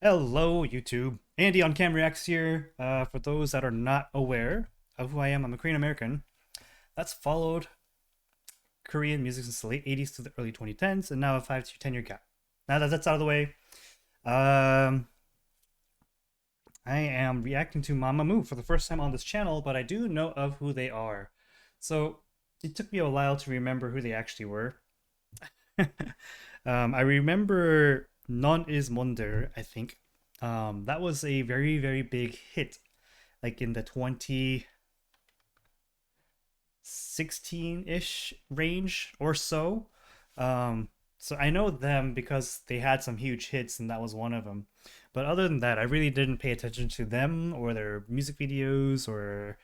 Hello, YouTube. Andy on Camera X here. For those that are not aware of who I am, I'm a Korean American that's followed Korean music since the late 80s to the early 2010s, and now a 5 to 10 year gap. Now that that's out of the way, I am reacting to Mamamoo for the first time on this channel, but I do know of who they are. So it took me a while to remember who they actually were. I remember Non is Monder, I think. That was a very, very big hit, like in the 2016-ish range or so. So I know them because they had some huge hits, and that was one of them. But other than that, I really didn't pay attention to them or their music videos or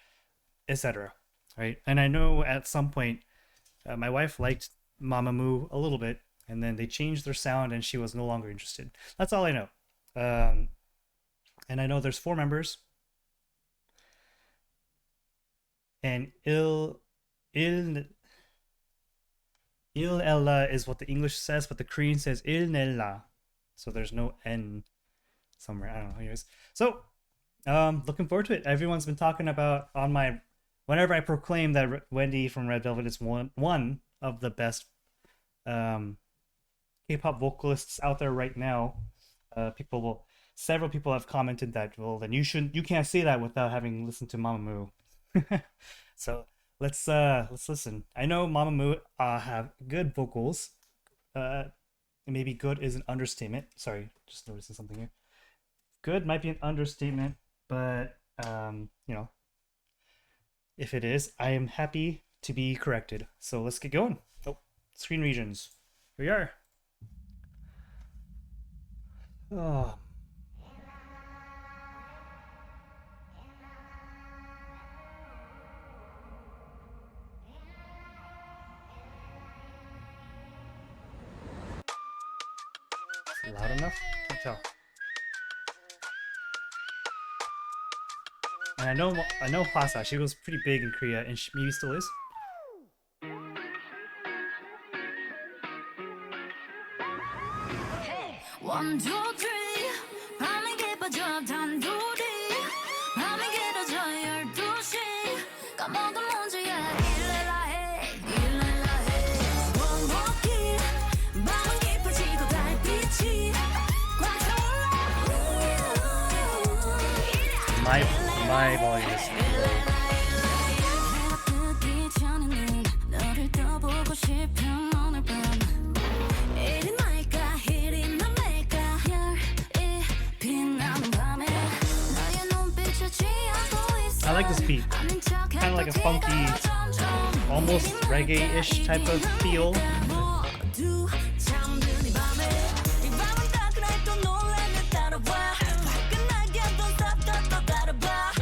etc. Right? And I know at some point, my wife liked Mamamoo a little bit, and then they changed their sound and she was no longer interested. That's all I know. And I know there's 4 members, and Illeya is what the English says, but the Korean says Illeya, so there's no N somewhere. I don't know. Anyways, so looking forward to it. Everyone's been talking about on my whenever I proclaim that Wendy from Red Velvet is one of the best K-pop vocalists out there right now. Several people have commented that, well, then you can't say that without having listened to Mamamoo. So let's listen. I know Mamamoo have good vocals. Maybe good is an understatement. Sorry, just noticing something here. Good might be an understatement, but you know, if it is, I am happy to be corrected. So let's get going. Oh, screen regions. Here we are. Oh. Is it loud enough? Can't tell. And I know Hwasa. She was pretty big in Korea, and she maybe still is. One, two, three. 밤이 깊어져 단둘이. 밤이 길어져 12시. 까먹은 문제야. 일레라 해. One more kill. 밤은 깊어지고 달빛이 꽉 차올라. My volume is 뜨기 전에는 너를 더 보고 싶은 오늘 밤. 이리 날까 이리 날까 별이 빛나는 밤에 너의 눈빛에 취하고 있어. I like this beat. Kind of like a funky, almost reggae-ish type of feel. 모두 잠든 이 밤에 이 밤은 따끈해 또 놀라며 따라와 끝나게 don't stop 따라봐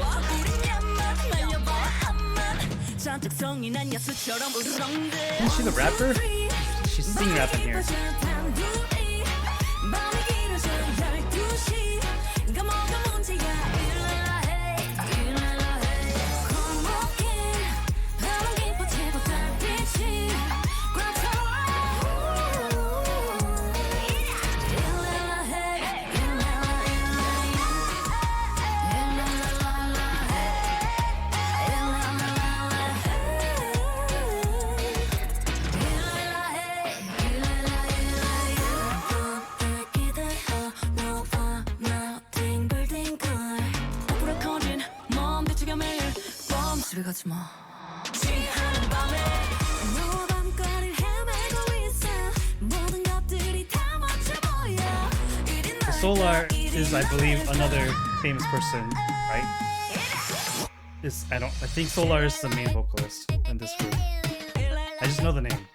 우린 야만 날려봐 한만 잔뜩 성이 난 야수처럼 우르렁대. Isn't she the rapper? She's singing rap in here. 밤이 길어져 12시 까먹은 문제야. 일레라 해 겁먹게 밤은 깊어지고 달빛이 꽉 차올라. 일레라 해 집에 가지 마. 취하는 밤에 너와 밤거리를 헤매고 있어. 모든 것들이 다 멋져 보여. Solar is, I believe, another famous person, right? I think Solar is the main vocalist in this group. I just know the name.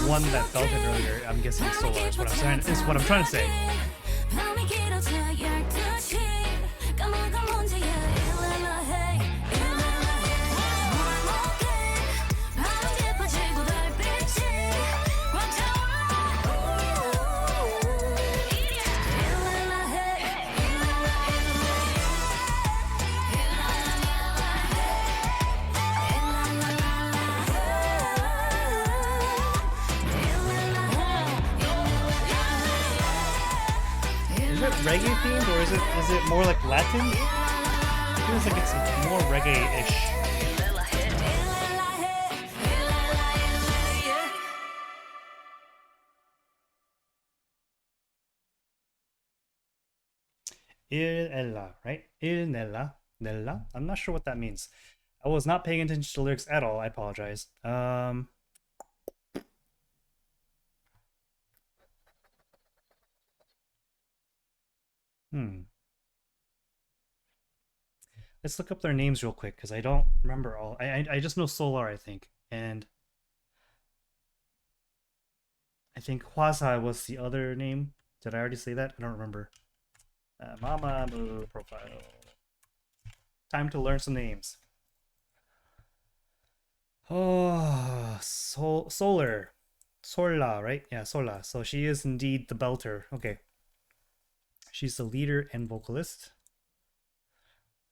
The one that felt it earlier, I'm guessing Solar is what I'm trying to say. 밤이 길어져 12시 까먹은 문제야. 일레라 해 밤은 깊어지고 달빛이 꽉 차올라. 일레라 해 it reggae themed or is it more like Latin? It feels like it's more reggae-ish. Illeya, right? Illeya, Nella. I'm not sure what that means. I was not paying attention to the lyrics at all. I apologize. Hmm. Let's look up their names real quick because I don't remember all. I just know Solar, I think, and I think Hwasa was the other name. Did I already say that? I don't remember. Mamamoo profile. Time to learn some names. Oh, Solar. Sola, right? Yeah, Sola. So she is indeed the belter. Okay. She's the leader and vocalist.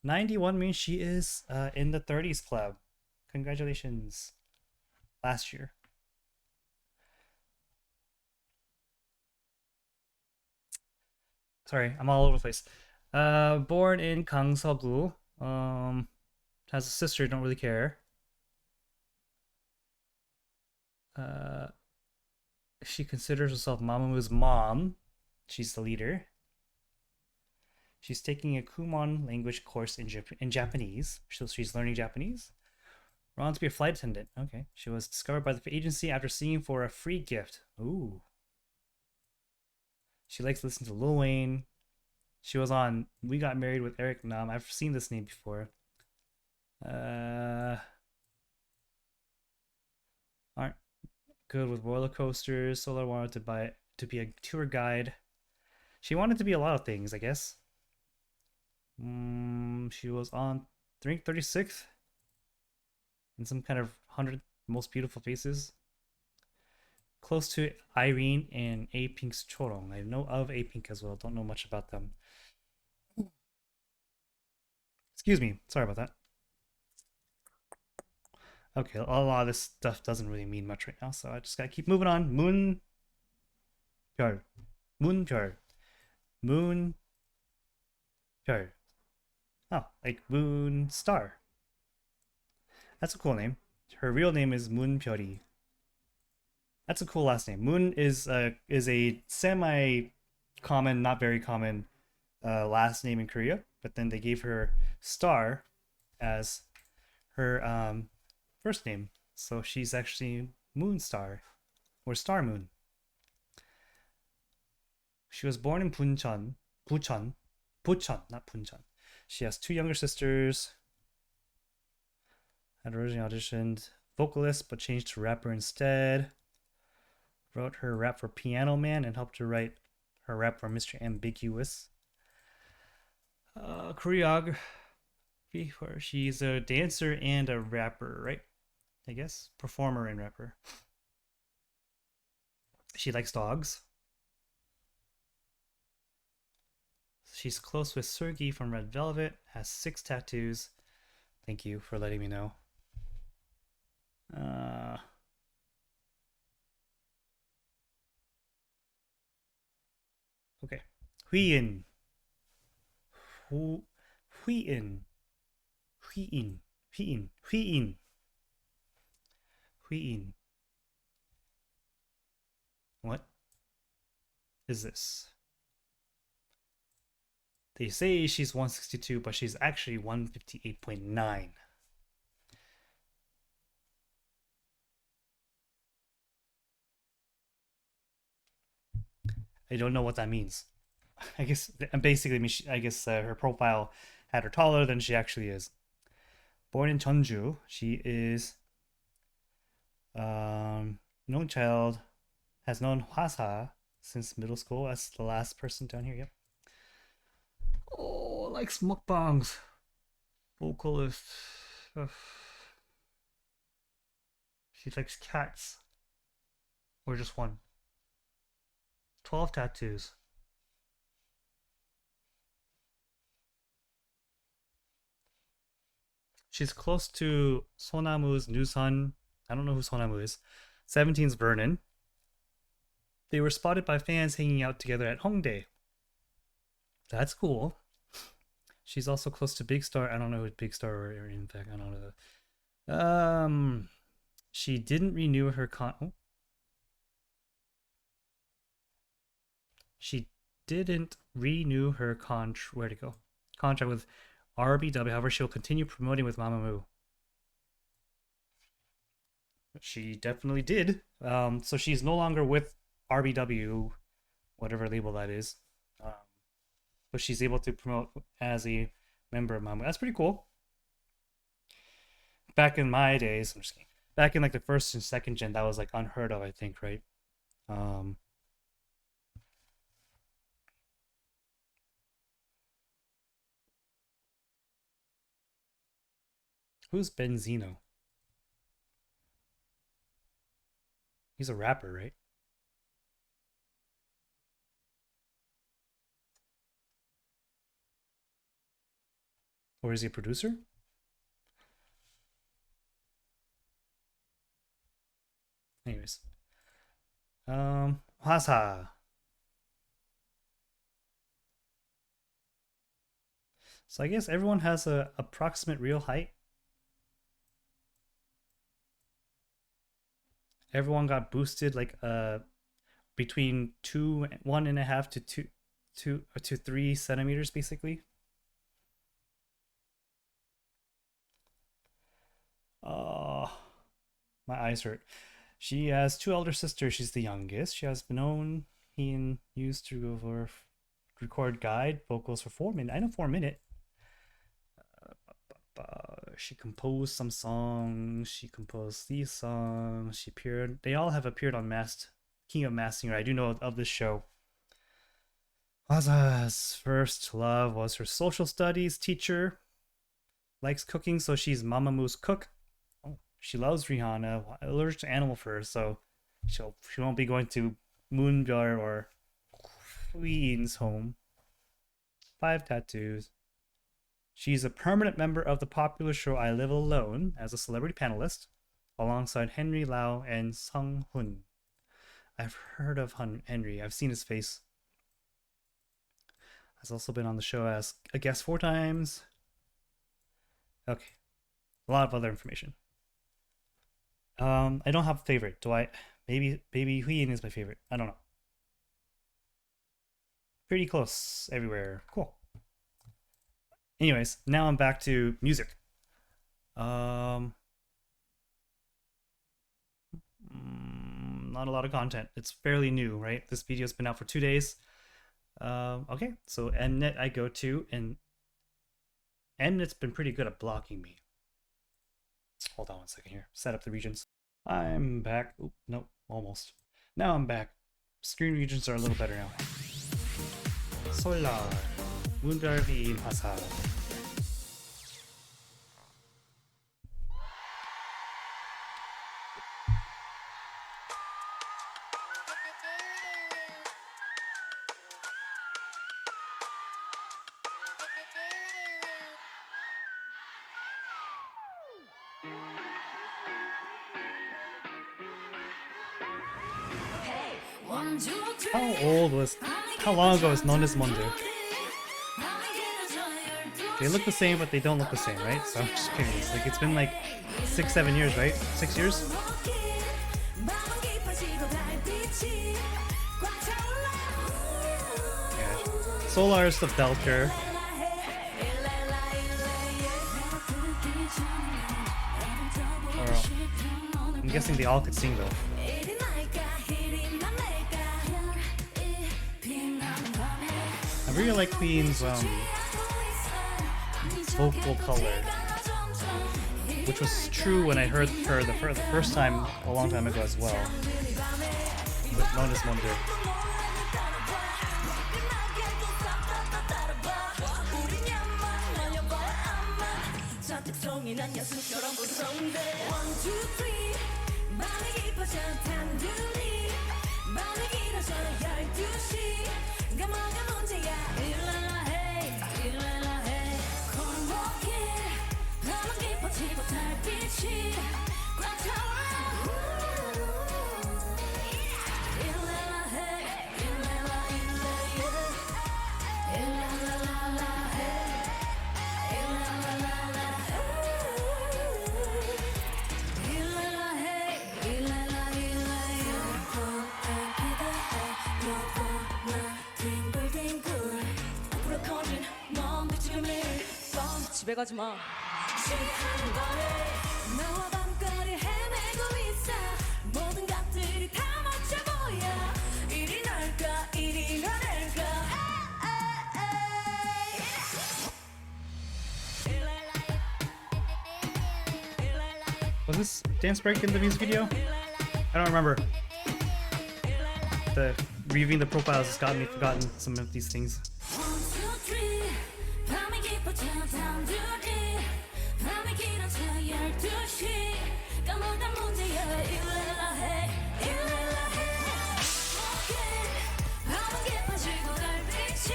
91 means she is in the 30s club. Congratulations. Last year. Sorry, I'm all over the place. Born in Gangseogu. Has a sister, don't really care. She considers herself Mamamoo's mom. She's the leader. She's taking a Kumon language course in Japanese. So she's learning Japanese. Went on to be a flight attendant. Okay. She was discovered by the agency after singing for a free gift. Ooh. She likes to listen to Lil Wayne. She was on We Got Married with Eric Nam. I've seen this name before. Aren't good with roller coasters. Solar wanted to be a tour guide. She wanted to be a lot of things, I guess. She was on rank 36th in some kind of 100 most beautiful faces. Close to Irene and A Pink's Chorong. I know of A Pink as well. Don't know much about them. Excuse me. Sorry about that. Okay, a lot of this stuff doesn't really mean much right now, so I just gotta keep moving on. Moon Pyeol. Moon Pyeol. Moon Pyeol. Oh, like Moon Star. That's a cool name. Her real name is Moon Pyeori. That's a cool last name. Moon is a semi-common, not very common last name in Korea, but then they gave her Star as her first name, so she's actually Moon Star or Star Moon. She was born in Bucheon, not Buncheon. She has two younger sisters. Had originally auditioned vocalist but changed to rapper instead. Wrote her rap for Piano Man and helped her write her rap for Mr. Ambiguous. Choreography for she's a dancer and a rapper, right? I guess performer and rapper. She likes dogs. She's close with Sergey from Red Velvet. Has 6 tattoos. Thank you for letting me know. Okay. Huiyin. Huiyin. Huiyin. Huiyin. Huiyin. Huiyin. What is this? They say she's 162, but she's actually 158.9. I don't know what that means. I guess basically, I guess her profile had her taller than she actually is. Born in Jeonju, she is an only child, has known Hwasa since middle school. That's the last person down here. Yep. Oh, likes mukbangs. Vocalist. Ugh. She likes cats. Or just one. 12 tattoos. She's close to Sonamu's new son. I don't know who Sonamu is. 17's Vernon. They were spotted by fans hanging out together at Hongdae. That's cool. She's also close to Big Star. I don't know who Big Star or in fact I don't know. She didn't renew her She didn't renew her where'd it go? Contract with RBW. However, she'll continue promoting with Mamamoo. She definitely did. So she's no longer with RBW, whatever label that is. But she's able to promote as a member of Mamamoo. That's pretty cool. Back in my days, I'm just kidding. Back in like the first and second gen, that was like unheard of, I think, right? Who's Benzino? He's a rapper, right? Or is he a producer? Anyways. Hasa. So I guess everyone has a approximate real height. Everyone got boosted like between 1.5 to 3 centimeters basically. Oh, my eyes hurt. She has 2 elder sisters. She's the youngest. She has been known and used to record guide vocals for 4 minutes. I know 4 minutes. She composed some songs. She composed these songs. She appeared. They all have appeared on King of Masked Singer. I do know of this show. Waza's first love was her social studies teacher. Likes cooking, so she's Mamamoo's cook. Oh, she loves Rihanna. Allergic to animal fur, so she won't be going to Moonbyar or Queen's home. 5 tattoos. She's a permanent member of the popular show I Live Alone as a celebrity panelist, alongside Henry Lau and Sung Hoon. I've heard of Henry. I've seen his face. Has also been on the show as a guest 4 times. Okay. A lot of other information. I don't have a favorite. Do I? Maybe Baby Huyin is my favorite. I don't know. Pretty close everywhere. Cool. Anyways, now I'm back to music. Not a lot of content. It's fairly new, right? This video's been out for 2 days. Okay, so Mnet I go to, and Mnet's been pretty good at blocking me. Hold on 1 second here. Set up the regions. I'm back. Oop, nope, almost. Now I'm back. Screen regions are a little better now. Solar. Moondarvi Hasa. How long ago was known as Mondo? They look the same, but they don't look the same, right? So I'm just curious. Like, it's been like 6-7 years, right? 6 years? Yeah. Solar is the belter. I'm guessing they all could sing though. I really like Queen's vocal color, which was true when I heard her the first time a long time ago as well. But known as Mondo. 집에 가지 마. 취한 거래 너와 밤거리 헤매고 있어 모든 것들이 다 멋져 보여 이리 날까 이리 나를까 Was this dance break in the music video? I don't remember. The reviewing the profiles has gotten me forgotten some of these things. 1, 2, 3 밤이 깊어져 단둘이 밤이 길어져 12시 까먹은 문제야 일레라 해 일레라 해 밤은 깊어지고 달빛이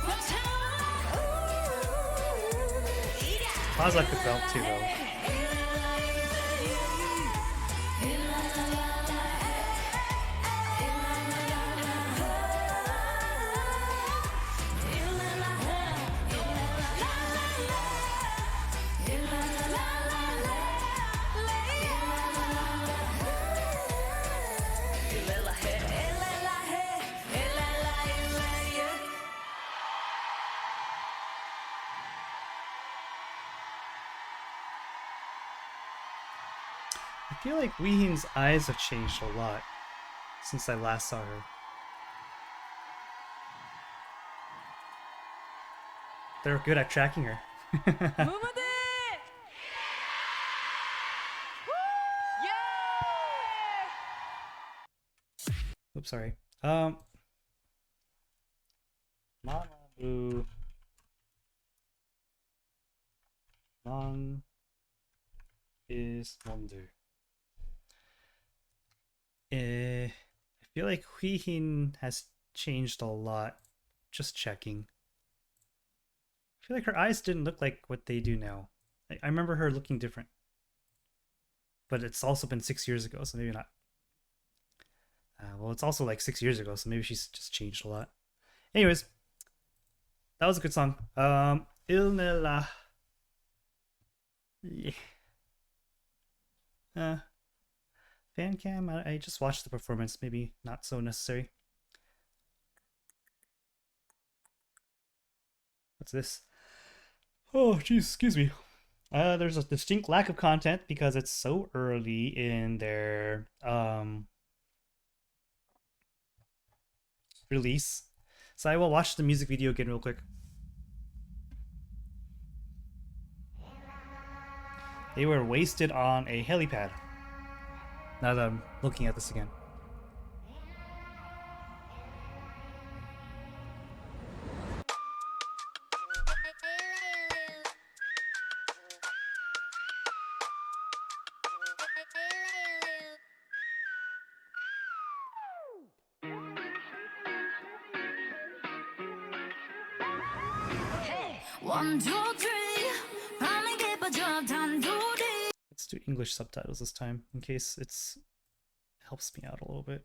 꽉 차와 I was like the belt too though. I feel like Weehin's eyes have changed a lot since I last saw her. They're good at tracking her. 무무들 Oops, sorry. Mamamoo. Non is wonder. I feel like Huihin has changed a lot. Just checking. I feel like her eyes didn't look like what they do now. I remember her looking different. But it's also been 6 years ago, so maybe not. Well, it's also like 6 years ago, so maybe she's just changed a lot. Anyways, that was a good song. Illeya. Yeah. Fan cam, I just watched the performance, maybe not so necessary. What's this? Oh, jeez, excuse me. There's a distinct lack of content because it's so early in their release. So I will watch the music video again real quick. They were wasted on a helipad. Now that I'm looking at this again. Let's do English subtitles this time in case it helps me out a little bit.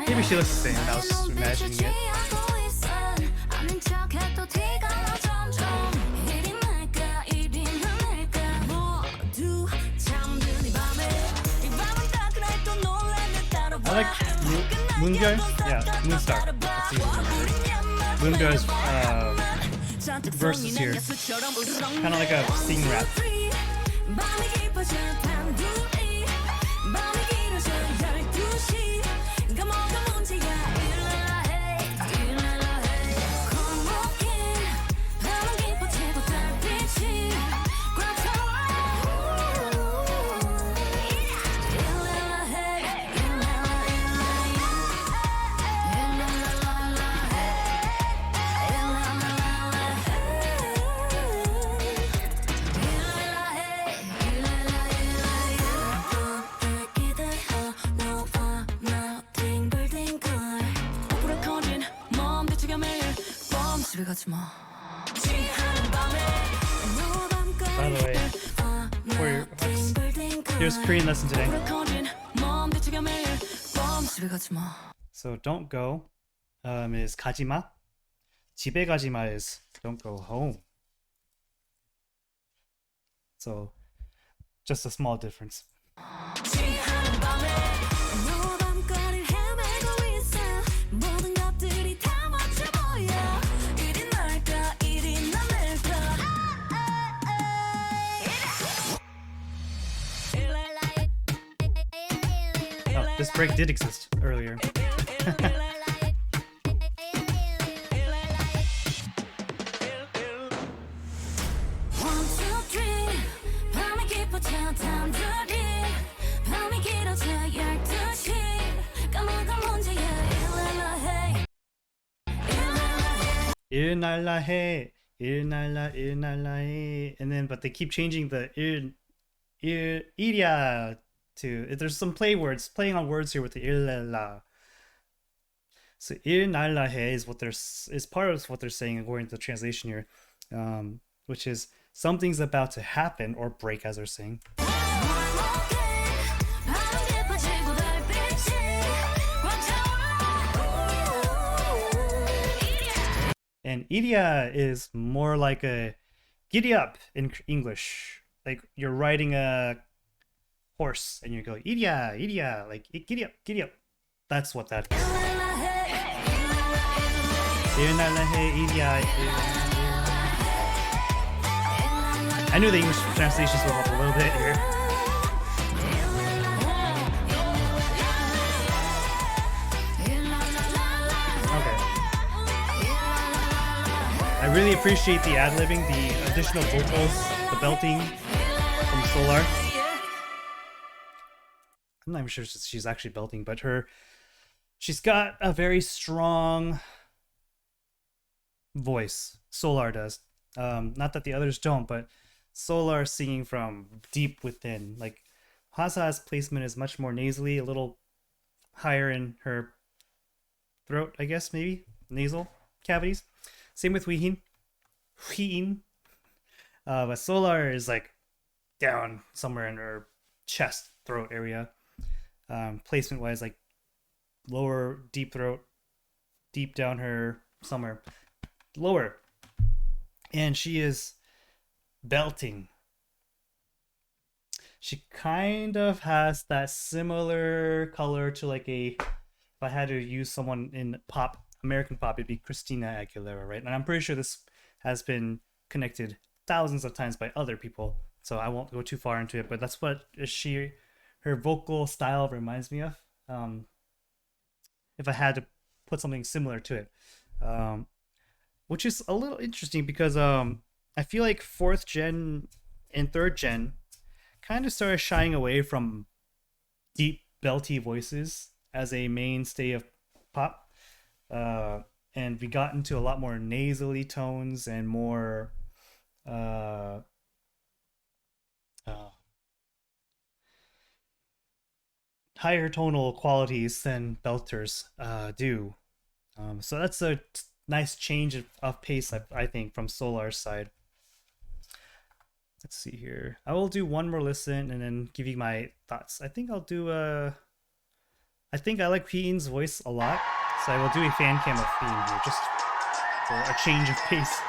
Maybe she looks the same. I was just imagining it. I like Moongirl. Yeah, Moonstar. Moongirl's verses here. Kind of like a sing rap. 가지 마. By the way, for your here's Korean lesson today. 집에 가지 마. So don't go is 가지마. 집에 가지마 is don't go home. So just a small difference. Oh, this break did exist earlier. 일날라해, 일날라해, and then but they keep changing the Illeya to. There's some playing on words here with the Illeya. So 일날라해 is part of what they're saying according to the translation here, which is something's about to happen or break, as they're saying. And Illeya is more like a giddy up in English. Like you're riding a horse and you go Illeya, Illeya, like giddy up, giddy up. That's what that is. I knew the English translations were up a little bit here. I really appreciate the ad-libbing, the additional vocals, the belting from Solar. I'm not even sure she's actually belting, but she's got a very strong voice. Solar does. Not that the others don't, but Solar singing from deep within. Like Hasa's placement is much more nasally, a little higher in her throat, I guess, maybe nasal cavities. Same with Huihin. But Solar is like down somewhere in her chest, throat area. Placement wise, like lower, deep throat, deep down her somewhere lower. And she is belting. She kind of has that similar color to like if I had to use someone in pop, American pop, it'd be Christina Aguilera, right? And I'm pretty sure this has been connected thousands of times by other people, so I won't go too far into it, but that's what her vocal style reminds me of. If I had to put something similar to it, which is a little interesting because I feel like 4th gen and 3rd gen kind of started shying away from deep belty voices as a mainstay of pop. And we got into a lot more nasally tones and more higher tonal qualities than belters do. So that's a nice change of pace, I think, from Solar's side. Let's see here. I will do one more listen and then give you my thoughts. I think I'll do I think I like Huihin's voice a lot. So I will do a fan cam of Huihin here, just for a change of pace.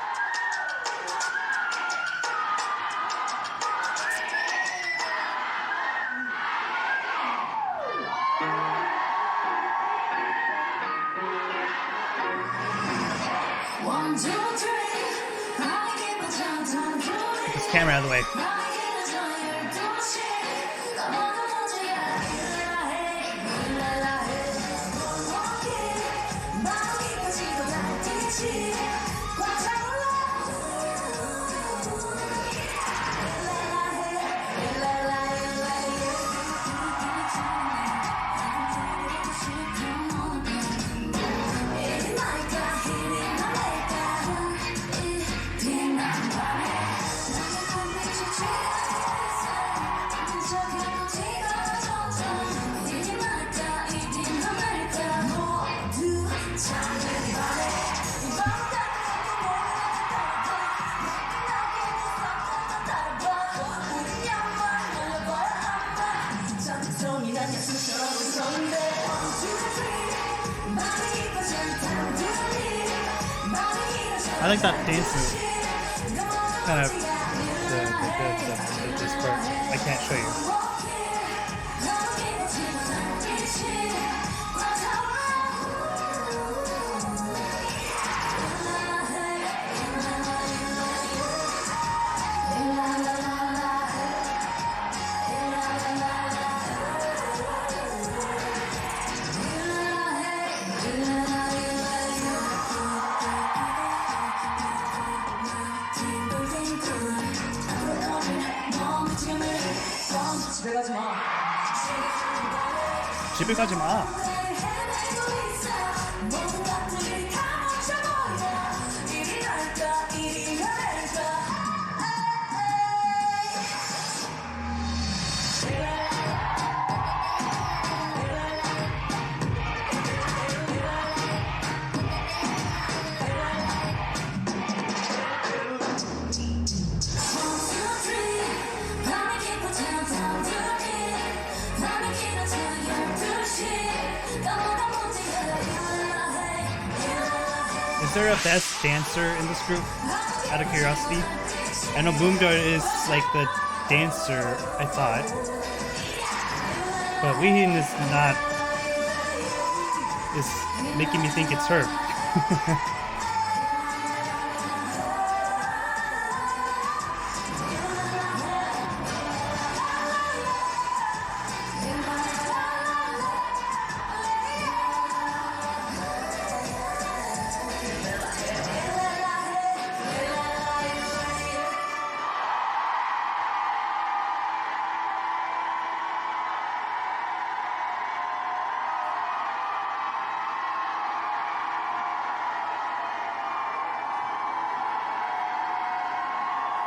Get this camera out of the way. I like that dance move. Kind of this part. I can't show you. 집에 가지 마. Is there a best dancer in this group? Out of curiosity, I know Moongar is like the dancer, I thought, but Weehin is not. Is making me think it's her.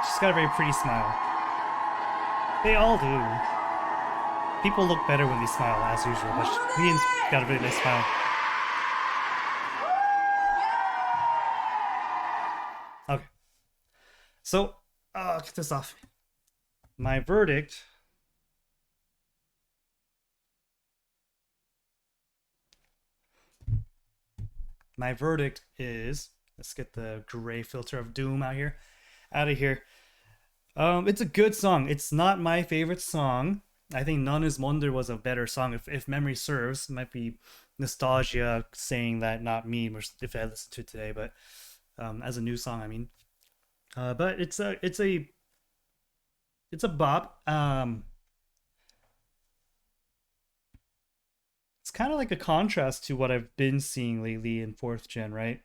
She's got a very pretty smile. They all do. People look better when they smile, as usual, but Ian's got a really nice smile. Okay. So, get this off. My verdict. My verdict is, let's get the gray filter of doom out of here. It's a good song. It's not my favorite song. I think None Is Wonder was a better song. If memory serves, it might be nostalgia saying that, not me, if I listened to it today. But as a new song, I mean. But it's a bop. It's kind of like a contrast to what I've been seeing lately in 4th gen, right?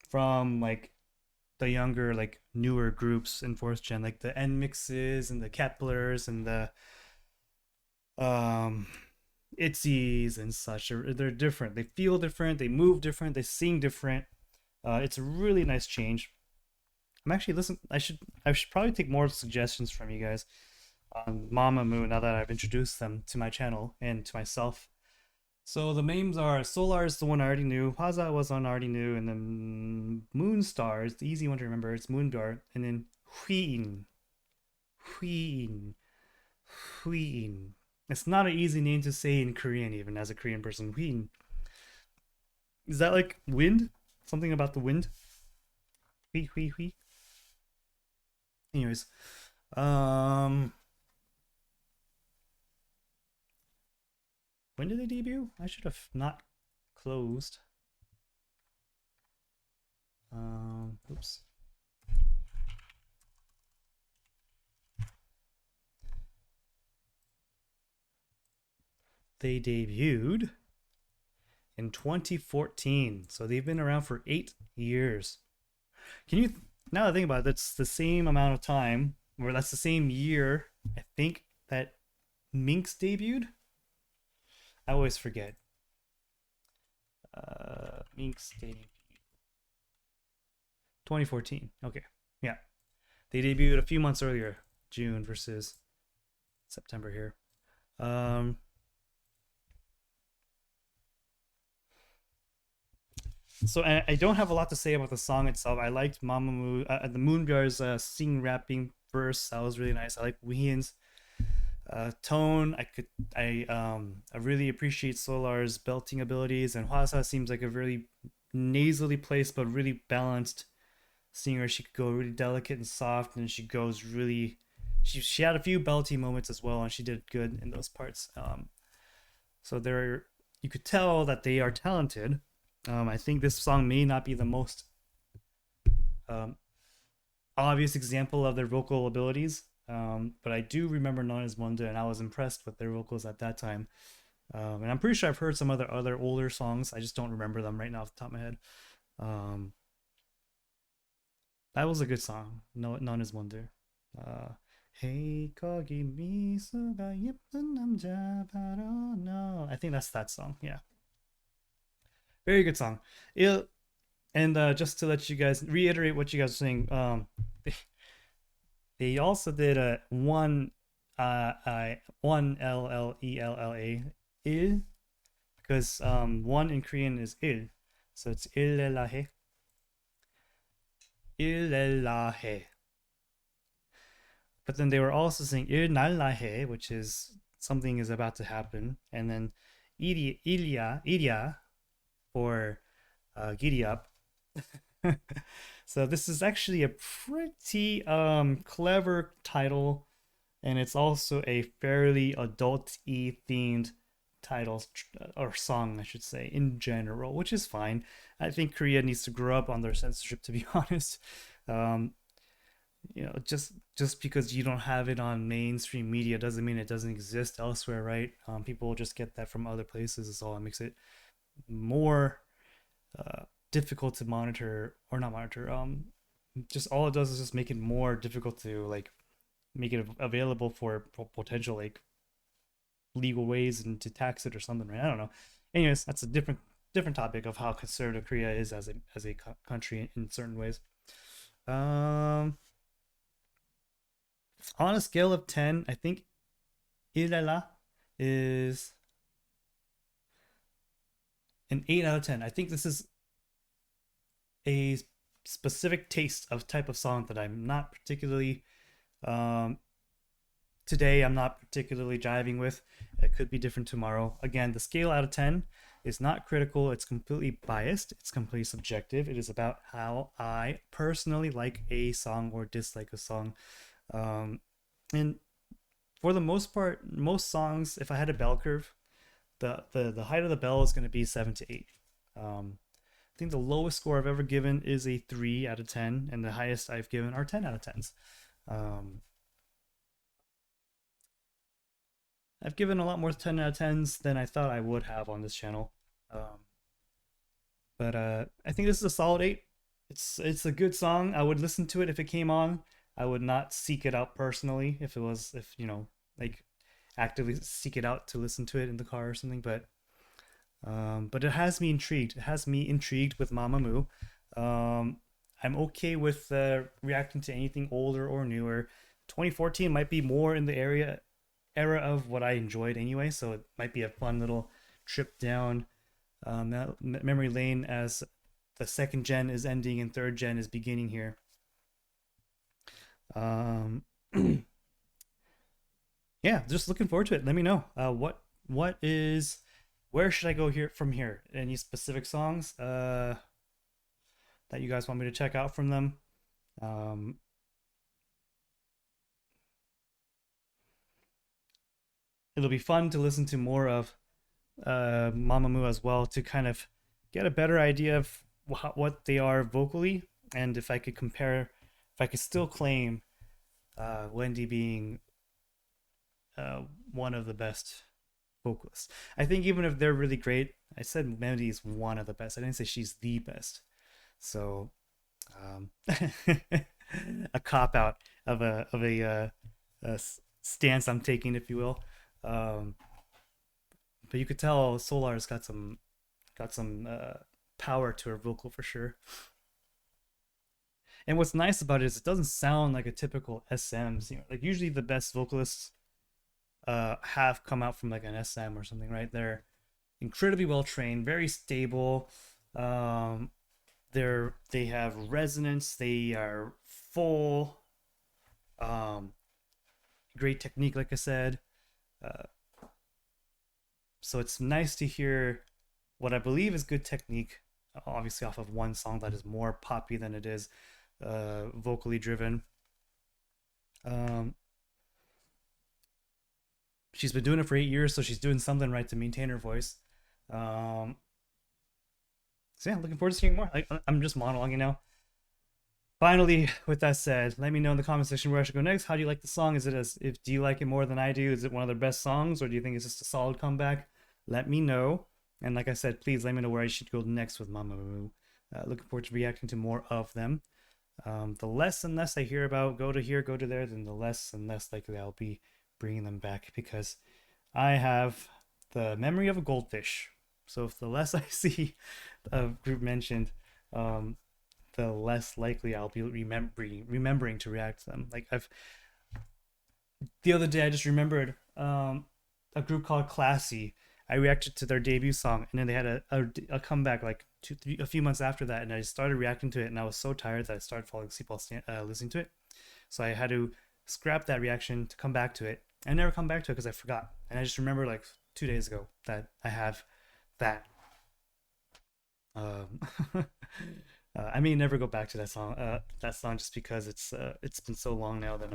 From like the younger, like newer groups in 4th gen, like the N Mixes and the Keplers and the Itzies and such. They're different. They feel different. They move different. They sing different. It's a really nice change. I'm actually listening. I should probably take more suggestions from you guys on Mamamoo now that I've introduced them to my channel and to myself. So the names are Solar is the one I already knew, Haza was one I already knew, and then Moonstar is the easy one to remember. It's Moongar, and then Huiin. It's not an easy name to say in Korean, even as a Korean person. Huiin. Is that like wind? Something about the wind? Hui. Anyways, when did they debut? I should have not closed. Oops. They debuted in 2014, so they've been around for 8 years. Can you, now that I think about it, that's the same amount of time, or that's the same year, I think, that Minx debuted? I always forget. Minx debuted 2014. Okay, yeah, they debuted a few months earlier, June versus September here. So I don't have a lot to say about the song itself. I liked Mamamoo, the Moongar's sing rapping verse. That was really nice. I like Weehan's Tone, I really appreciate Solar's belting abilities, and Hwasa seems like a really nasally placed but really balanced singer. She could go really delicate and soft, and she goes really. She had a few belty moments as well, and she did good in those parts. So there, you could tell that they are talented. I think this song may not be the most um, obvious example of their vocal abilities, but I do remember Non as Wonder, and I was impressed with their vocals at that time. And I'm pretty sure I've heard some other older songs. I just don't remember them right now off the top of my head. Um, that was a good song. No, Non is Wonder. Uh, hey 거기 미소가 예쁜 남자 바로 너. I think that's that song. Yeah, very good song. And just to let you guys reiterate what you guys are saying, they also did a one Lela il, because one in Korean is il, so it's Illeya Illeya. But then they were also saying Illeya, which is something is about to happen, and then Illeya for giddy up. So this is actually a pretty clever title, and it's also a fairly adult-y themed title, or song I should say, in general, which is fine. I think Korea needs to grow up on their censorship, to be honest. um, just because you don't have it on mainstream media doesn't mean it doesn't exist elsewhere, right? People just get that from other places. Is all. It makes it more difficult to monitor, or not monitor. Just all it does is just make it more difficult to like make it available for potential like legal ways and to tax it or something, right? I don't know. Anyways, that's a different topic of how conservative Korea is as a country in certain ways. Um, on a scale of 10, I think Illeya is an 8 out of 10. I think this is a specific taste of type of song that I'm not particularly um, today I'm not particularly jiving with. It could be different tomorrow. Again, the scale out of 10 is not critical. It's completely biased. It's completely subjective. It is about how I personally like a song or dislike a song. And for the most part, most songs, if I had a bell curve, the height of the bell is going to be 7 to 8. I think the lowest score I've ever given is a 3 out of 10, and the highest I've given are 10 out of 10s. Um, I've given a lot more 10 out of 10s than I thought I would have on this channel. Um, but I think this is a solid 8. It's a good song. I would listen to it if it came on. I would not seek it out personally if like actively seek it out to listen to it in the car or something. But it has me intrigued. It has me intrigued with Mamamoo. I'm okay with reacting to anything older or newer. 2014 might be more in the era of what I enjoyed anyway, so it might be a fun little trip down that memory lane as the second gen is ending and third gen is beginning here. Um, yeah, just looking forward to it. Let me know what is where should I go here from here? Any specific songs that you guys want me to check out from them? Um, it'll be fun to listen to more of Mamamoo as well to kind of get a better idea of what they are vocally, and if I could compare, if I could still claim Wendy being one of the best vocalists. I think even if they're really great, I said Wendy is one of the best. I didn't say she's the best. So um, a cop out of a stance I'm taking, if you will. Um, but you could tell Solar's got some power to her vocal for sure. And what's nice about it is it doesn't sound like a typical SM singer. Like usually the best vocalists have come out from like an SM or something, right? They're incredibly well trained, very stable. They have resonance. They are full. Um, Great technique, like I said. So it's nice to hear what I believe is good technique, obviously off of one song that is more poppy than it is vocally driven. Um, she's been doing it for 8 years, so she's doing something right to maintain her voice. Um, so yeah, looking forward to seeing more. I'm just monologuing now. Finally, with that said, let me know in the comment section where I should go next. How do you like the song? Is it if do you like it more than I do? Is it one of their best songs, or do you think it's just a solid comeback? Let me know. And like I said, please let me know where I should go next with Mamamoo. Looking forward to reacting to more of them. The less and less I hear about go to here, go to there, then the less and less likely I'll be bringing them back, because I have the memory of a goldfish. So if the less I see a group mentioned, the less likely I'll be remembering to react to them. Like the other day I just remembered a group called Classy. I reacted to their debut song, and then they had a comeback like a few months after that, and I started reacting to it, and I was so tired that I started falling asleep while listening to it. So I had to scrap that reaction to come back to it. I never come back to it because I forgot, and I just remember like 2 days ago that I have that. I may never go back to that song. That song just because it's been so long now that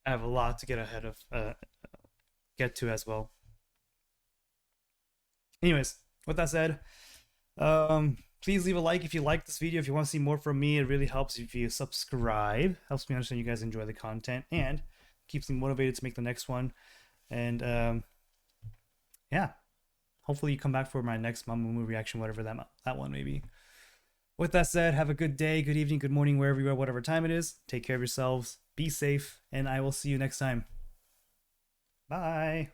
I have a lot to get to as well. Anyways, with that said, please leave a like if you like this video. If you want to see more from me, it really helps if you subscribe. Helps me understand you guys enjoy the content and keeps me motivated to make the next one. And yeah, hopefully you come back for my next Mamamoo reaction, whatever that one may be. With that said, have a good day, good evening, good morning, wherever you are, whatever time it is. Take care of yourselves, be safe, and I will see you next time. Bye.